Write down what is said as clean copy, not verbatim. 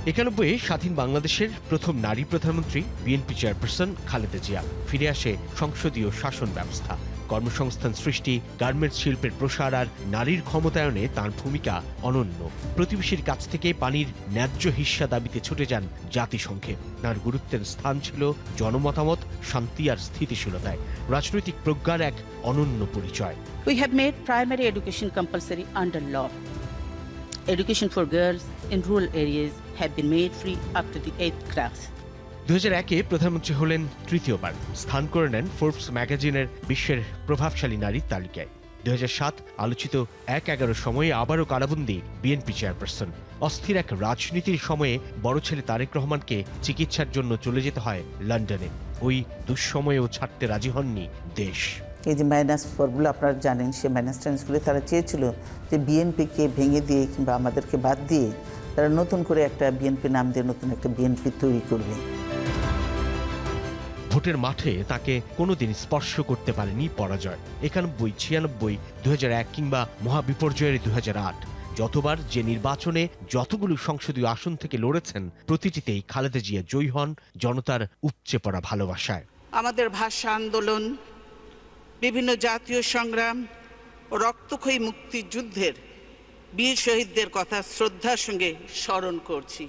91 স্বাধীন বাংলাদেশের প্রথম নারী প্রধানমন্ত্রী বিএনপি চেয়ারপারসন খালেদা জিয়া। ফিরে আসে সংসদীয় শাসন ব্যবস্থা, কর্মসংস্থান সৃষ্টি, গার্মেন্টস শিল্পের প্রসার আর নারীর ক্ষমতায়নে তাঁর ভূমিকা অনন্য। প্রতিবেশীর কাছ থেকে পানির ন্যায্য হিস্যা দাবিতে ছুটে যান জাতিসংঘে। তাঁর গুরুত্বের স্থান ছিল জনমতামত, শান্তি আর স্থিতিশীলতায়। রাজনৈতিক প্রজ্ঞার এক অনন্য পরিচয়। We have made primary education compulsory under law. Education for girls in rural areas have been made free up to the 8th class. 2001-এ প্রধানমন্ত্রী হলেন তৃতীয়বার। স্থান করে নেন ফোর্বস ম্যাগাজিনের বিশ্বের প্রভাবশালী নারীর তালিকায়। 2007 আলোচিত 1/11 সময়ে আবারও কারাবন্দী বিএনপি চেয়ারপারসন। অস্থির এক রাজনীতির সময়ে বড় ছেলে তারেক রহমানকে চিকিৎসার জন্য চলে যেতে হয় লন্ডনে। ওই দুঃসময়েও ছাড়তে রাজি হননি দেশ। এই যে মাইনাস ফর্মুলা আপনারা জানেন, সে মাইনাস ট্রান্সগুলো তারা চেয়েছিল যে বিএনপিকে ভেঙে দিয়ে কিংবা আমাদেরকে বাদ দিয়ে তারা নতুন করে একটা বিএনপি নাম দিয়ে নতুন একটা বিএনপি তৈরি করবে। ভোটের মাঠে তাকে কোনোদিন স্পর্শ করতে পারেনি পরাজয়। 91, 96, 2001 কিংবা মহাবিপর্যয়ের 2008, যতবার যে নির্বাচনে যতগুলো সংসদীয় আসন থেকে লড়েছেন, প্রতিটিতেই খালেদা জিয়া জয়ী হন জনতার উপচে পড়া ভালোবাসায়। আমাদের ভাষা আন্দোলন, বিভিন্ন জাতীয় সংগ্রাম ও রক্তক্ষয়ী মুক্তিযুদ্ধের বীর শহীদদের কথা শ্রদ্ধার সঙ্গে স্মরণ করছি।